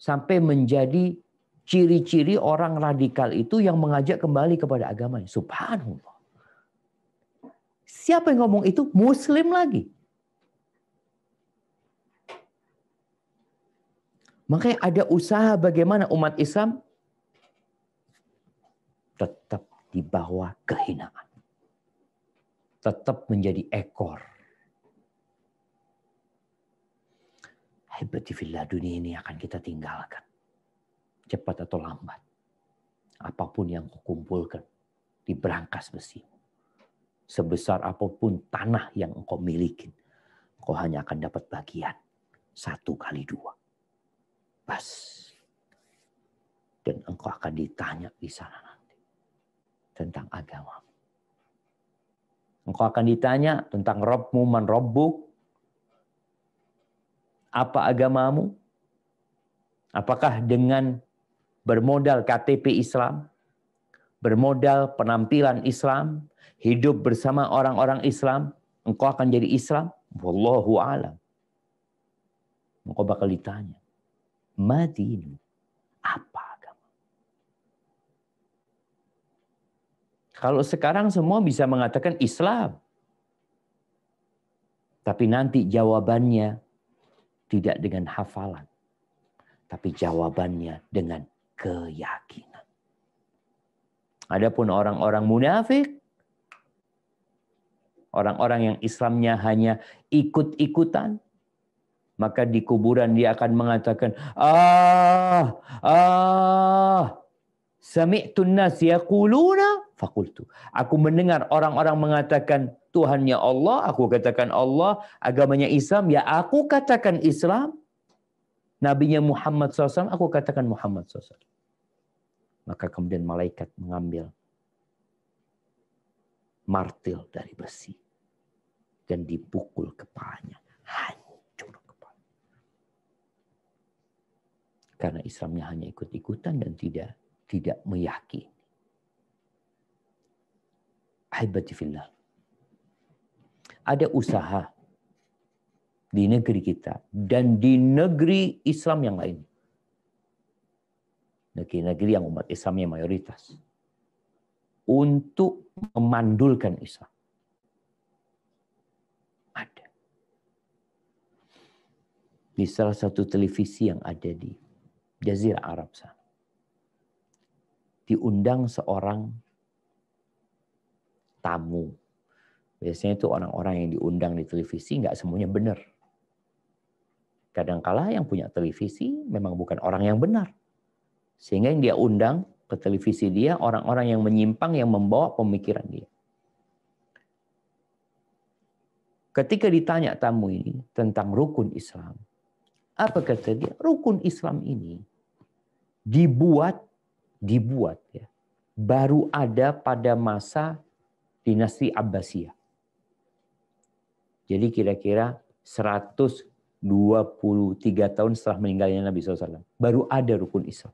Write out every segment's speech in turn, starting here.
sampai menjadi ciri-ciri orang radikal itu yang mengajak kembali kepada agamanya. Subhanallah. Siapa yang ngomong itu? Muslim lagi. Makanya ada usaha bagaimana umat Islam tetap di bawah kehinaan. Tetap menjadi ekor. Hibatifillah, dunia ini akan kita tinggalkan. Cepat atau lambat. Apapun yang kau kumpulkan di berangkas besi. Sebesar apapun tanah yang engkau miliki, kau hanya akan dapat bagian 1/2. Bas. Dan engkau akan ditanya di sana nanti tentang agama. Engkau akan ditanya tentang Rabbmu man Rabbuk. Apa agamamu? Apakah dengan bermodal KTP Islam, bermodal penampilan Islam, hidup bersama orang-orang Islam, engkau akan jadi Islam? Wallahu a'lam. Engkau bakal ditanya, madinu, apa agama? Kalau sekarang semua bisa mengatakan Islam. Tapi nanti jawabannya tidak dengan hafalan. Tapi jawabannya dengan keyakinan. Adapun orang-orang munafik, orang-orang yang Islamnya hanya ikut-ikutan, maka di kuburan dia akan mengatakan, sami'tun nas yaquluna faqultu. Aku mendengar orang-orang mengatakan Tuhannya Allah, aku katakan Allah, agamanya Islam, ya aku katakan Islam. Nabinya Muhammad SAW, aku katakan Muhammad SAW. Maka kemudian malaikat mengambil martil dari besi dan dipukul kepalanya. Hancur kepala. Karena Islamnya hanya ikut-ikutan dan tidak meyakini. Ahibati fillah. Ada usaha di negeri kita dan di negeri Islam yang lain. Negeri-negeri yang umat Islamnya mayoritas. Untuk memandulkan Islam. Ada. Di salah satu televisi yang ada di Jazirah Arab sana. Diundang seorang tamu. Biasanya itu orang-orang yang diundang di televisi nggak semuanya benar. Kadangkala yang punya televisi memang bukan orang yang benar. Sehingga yang dia undang ke televisi dia orang-orang yang menyimpang yang membawa pemikiran dia. Ketika ditanya tamu ini tentang rukun Islam, apa kata dia? Rukun Islam ini dibuat ya, baru ada pada masa dinasti Abbasiyah. Jadi kira-kira 123 tahun setelah meninggalnya Nabi SAW. Baru ada rukun Islam.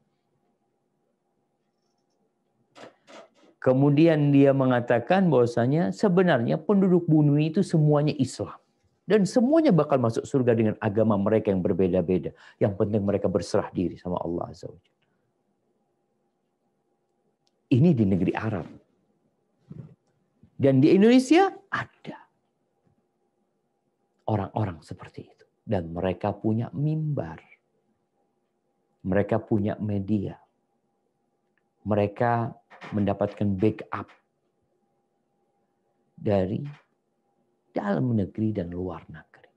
Kemudian dia mengatakan bahwasanya sebenarnya penduduk bumi itu semuanya Islam. Dan semuanya bakal masuk surga dengan agama mereka yang berbeda-beda. Yang penting mereka berserah diri sama Allah Azza wa Jalla. Ini di negeri Arab. Dan di Indonesia ada orang-orang seperti itu. Dan mereka punya mimbar. Mereka punya media. Mereka mendapatkan backup dari dalam negeri dan luar negeri.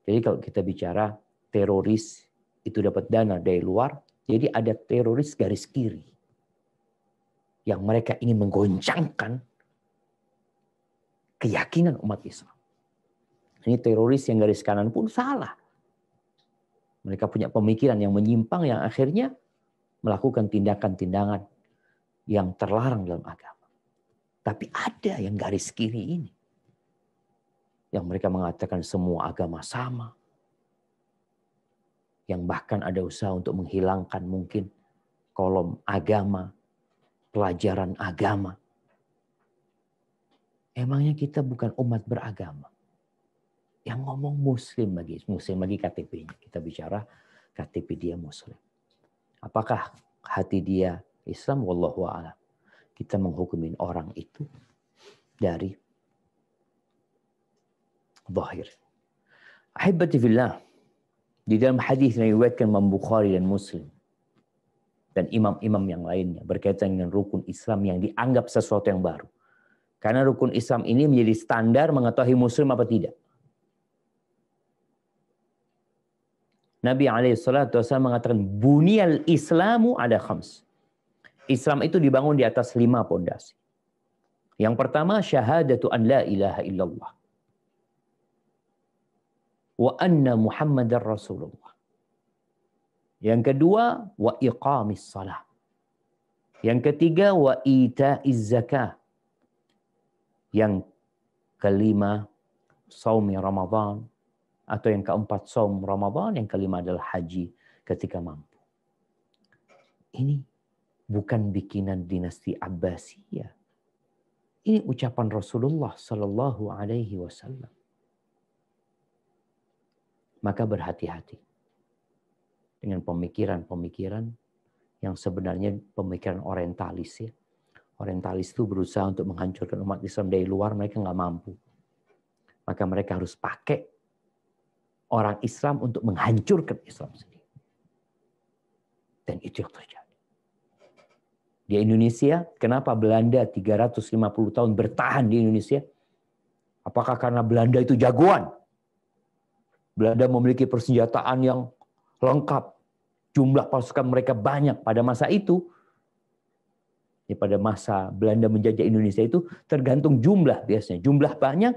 Jadi kalau kita bicara teroris itu dapat dana dari luar, jadi ada teroris garis kiri yang mereka ingin menggoncangkan keyakinan umat Islam. Ini teroris yang garis kanan pun salah. Mereka punya pemikiran yang menyimpang yang akhirnya melakukan tindakan-tindakan yang terlarang dalam agama. Tapi ada yang garis kiri ini. Yang mereka mengatakan semua agama sama. Yang bahkan ada usaha untuk menghilangkan mungkin kolom agama, pelajaran agama. Emangnya kita bukan umat beragama? Yang ngomong muslim bagi KTP-nya. Kita bicara KTP dia Muslim. Apakah hati dia Islam? Wallahu a'lam. Kita menghukumin orang itu dari zahir. Ahibati fillah, di dalam hadis yang diriwayatkan Imam Bukhari dan Muslim dan imam-imam yang lainnya berkaitan dengan rukun Islam yang dianggap sesuatu yang baru. Karena rukun Islam ini menjadi standar mengetahui Muslim apa tidak. Nabi SAW mengatakan buniyal Islamu ada khams. Islam itu dibangun di atas 5 pondasi. Yang pertama syahadatu an la ilaha illallah wa anna Muhammadar Rasulullah. Yang kedua wa iqamis salah. Yang ketiga wa ita'iz zakah. Yang kelima saumi Ramadan, atau yang keempat saum Ramadan, yang kelima adalah haji ketika mampu. Ini bukan bikinan dinasti Abbasiyah. Ini ucapan Rasulullah Sallallahu Alaihi Wasallam. Maka berhati-hati dengan pemikiran-pemikiran yang sebenarnya pemikiran orientalis ya. Orientalis itu berusaha untuk menghancurkan umat Islam dari luar, mereka nggak mampu. Maka mereka harus pakai orang Islam untuk menghancurkan Islam sendiri. Dan itu yang terjadi. Di Indonesia, kenapa Belanda 350 tahun bertahan di Indonesia? Apakah karena Belanda itu jagoan? Belanda memiliki persenjataan yang lengkap. Jumlah pasukan mereka banyak pada masa itu. Ya, pada masa Belanda menjajah Indonesia itu tergantung jumlah biasanya. Jumlah banyak,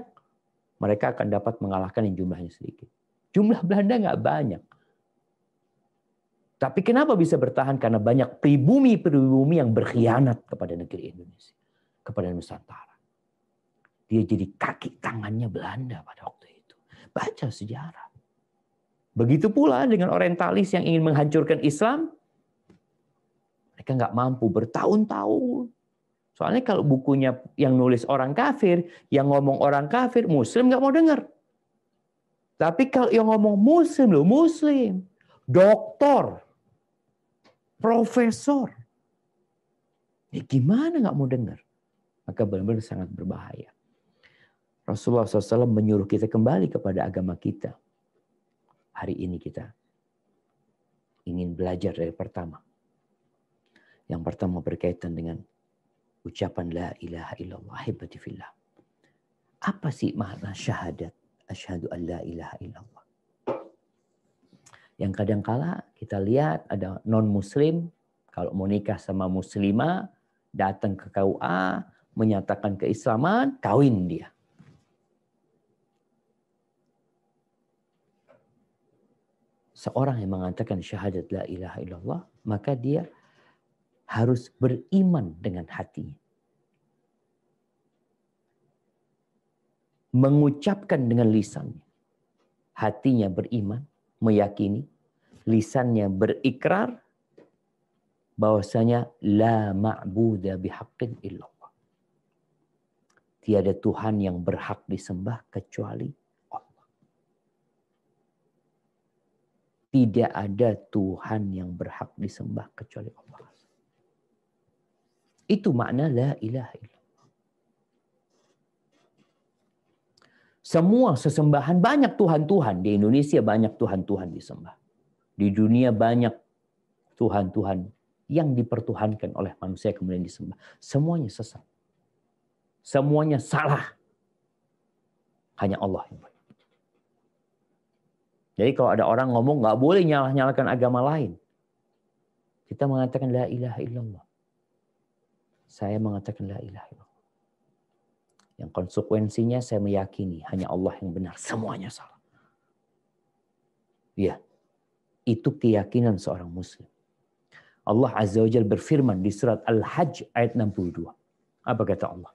mereka akan dapat mengalahkan yang jumlahnya sedikit. Jumlah Belanda nggak banyak. Tapi kenapa bisa bertahan? Karena banyak pribumi-pribumi yang berkhianat kepada negeri Indonesia. Kepada Nusantara. Dia jadi kaki tangannya Belanda pada waktu itu. Baca sejarah. Begitu pula dengan orientalis yang ingin menghancurkan Islam. Mereka nggak mampu bertahun-tahun. Soalnya kalau bukunya yang nulis orang kafir, yang ngomong orang kafir, Muslim nggak mau dengar. Tapi kalau yang ngomong Muslim, loh Muslim. Doktor. Profesor. Ya gimana nggak mau dengar? Maka benar-benar sangat berbahaya. Rasulullah SAW menyuruh kita kembali kepada agama kita. Hari ini kita ingin belajar dari pertama. Yang pertama berkaitan dengan ucapan la ilaha illallah. Ahibati fillah. Apa sih makna syahadat? Asyhadu an la ilaha illallah. Yang kadangkala kita lihat ada non-muslim, kalau mau nikah sama muslimah, datang ke KUA, menyatakan keislaman, kawin dia. Seorang yang mengatakan syahadat la ilaha illallah, maka dia harus beriman dengan hatinya. Mengucapkan dengan lisannya. Hatinya beriman, meyakini, lisannya berikrar bahwasanya la ma'budu bihaqqin illallah. Tiada Tuhan yang berhak disembah kecuali Allah. Tidak ada Tuhan yang berhak disembah kecuali Allah. Itu makna la ilaha illallah. Semua sesembahan, banyak Tuhan-Tuhan. Di Indonesia banyak Tuhan-Tuhan disembah. Di dunia banyak Tuhan-Tuhan yang dipertuhankan oleh manusia kemudian disembah. Semuanya sesat. Semuanya salah. Hanya Allah yang baik. Jadi kalau ada orang ngomong nggak boleh nyalah-nyalahkan agama lain. Kita mengatakan la ilaha illallah. Saya mengatakan la ilaha illallah. Yang konsekuensinya saya meyakini hanya Allah yang benar. Semuanya salah. Ya, itu keyakinan seorang muslim. Allah Azza wa Jalla berfirman di surat Al-Hajj ayat 62. Apa kata Allah?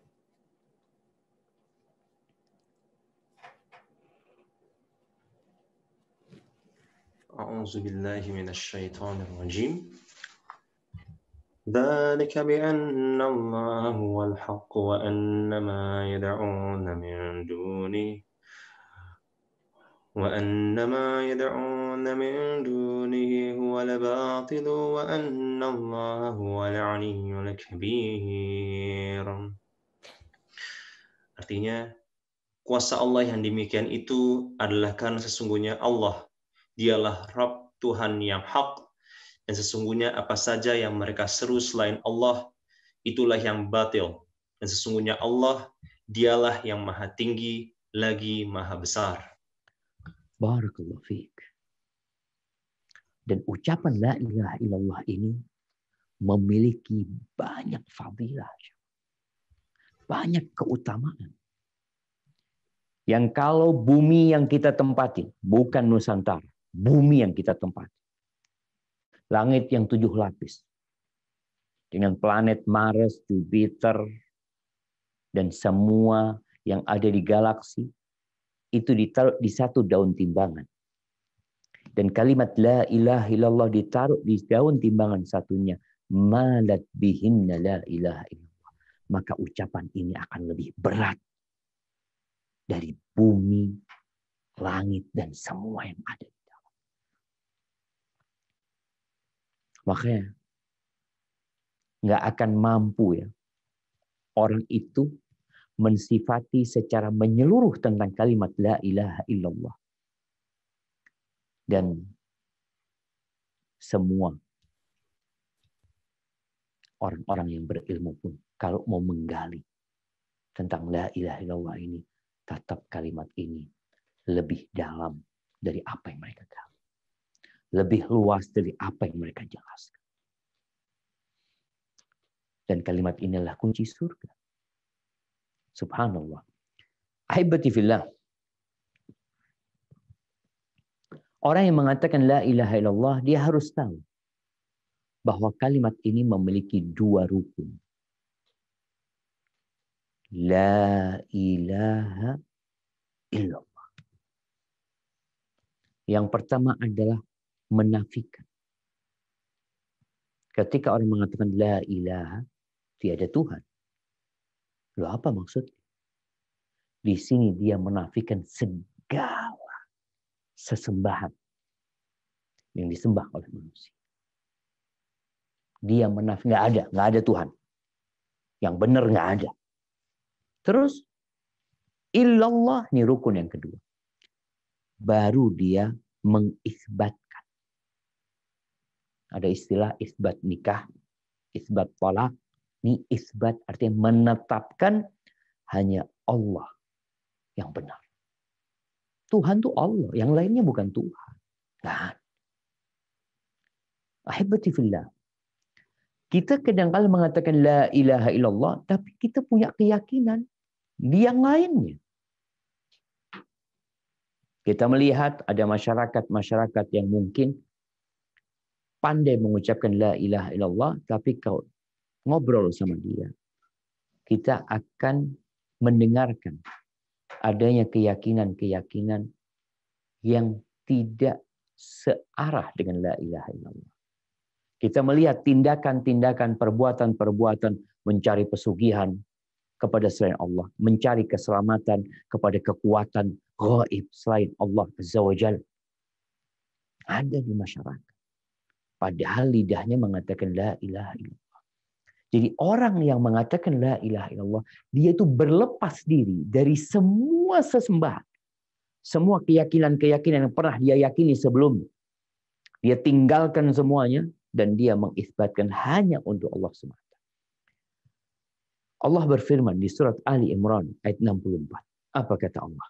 A'udzu billahi minasy syaithanir rajim. ذلك بأن الله هو الحق وأن ما يدعون من دونه وأن ما يدعون من دونه هو الباطل وأن الله هو العلي الكبير. Artinya, kuasa Allah yang demikian itu adalah karena sesungguhnya Allah, dialah Rabb, Tuhan yang hak, dan sesungguhnya apa saja yang mereka seru selain Allah, itulah yang batil. Dan sesungguhnya Allah, dialah yang maha tinggi, lagi maha besar. Barakallahu fiik. Dan ucapan la ilaha illallah ini memiliki banyak fadilah. Banyak keutamaan. Yang kalau bumi yang kita tempati, bukan Nusantara, bumi yang kita tempati. Langit yang 7 lapis. Dengan planet Mars, Jupiter, dan semua yang ada di galaksi, itu ditaruh di satu daun timbangan. Dan kalimat la ilaha illallah ditaruh di daun timbangan satunya. Malat bihinna la ilaha illallah. Maka ucapan ini akan lebih berat dari bumi, langit, dan semua yang ada di dalam. Makanya nggak akan mampu ya orang itu mensifati secara menyeluruh tentang kalimat la ilaha illallah. Dan semua orang-orang yang berilmu pun kalau mau menggali tentang la ilaha illallah ini, tetap kalimat ini lebih dalam dari apa yang mereka gali. Lebih luas dari apa yang mereka jelaskan. Dan kalimat inilah kunci surga. Subhanallah. Ahibati fillah. Orang yang mengatakan la ilaha illallah, dia harus tahu bahwa kalimat ini memiliki 2 rukun. La ilaha illallah. Yang pertama adalah menafikan. Ketika orang mengatakan la ilaha, tiada Tuhan. Loh, apa maksudnya? Di sini dia menafikan segala sesembahan yang disembah oleh manusia. Dia menafikan, nggak ada Tuhan. Yang benar nggak ada. Terus illallah, ini rukun yang kedua. Baru dia mengisbatkan. Ada istilah isbat nikah, isbat talak. Ini isbat artinya menetapkan hanya Allah yang benar. Tuhan itu Allah, yang lainnya bukan Tuhan. Nah, ahibati fillah. Kita kadang-kadang mengatakan la ilaha illallah, tapi kita punya keyakinan di yang lainnya. Kita melihat ada masyarakat yang mungkin pandai mengucapkan la ilaha illallah, tapi kalau ngobrol sama dia, kita akan mendengarkan adanya keyakinan-keyakinan yang tidak searah dengan la ilaha illallah. Kita melihat tindakan-tindakan, perbuatan-perbuatan mencari pesugihan kepada selain Allah, mencari keselamatan kepada kekuatan gaib selain Allah Azza wa Jalla. Ada di masyarakat. Padahal lidahnya mengatakan la ilaha illallah. Jadi orang yang mengatakan la ilaha illallah, dia itu berlepas diri dari semua sesembahan. Semua keyakinan-keyakinan yang pernah dia yakini sebelumnya. Dia tinggalkan semuanya dan dia mengisbatkan hanya untuk Allah semata. Allah berfirman di surat Ali Imran ayat 64. Apa kata Allah?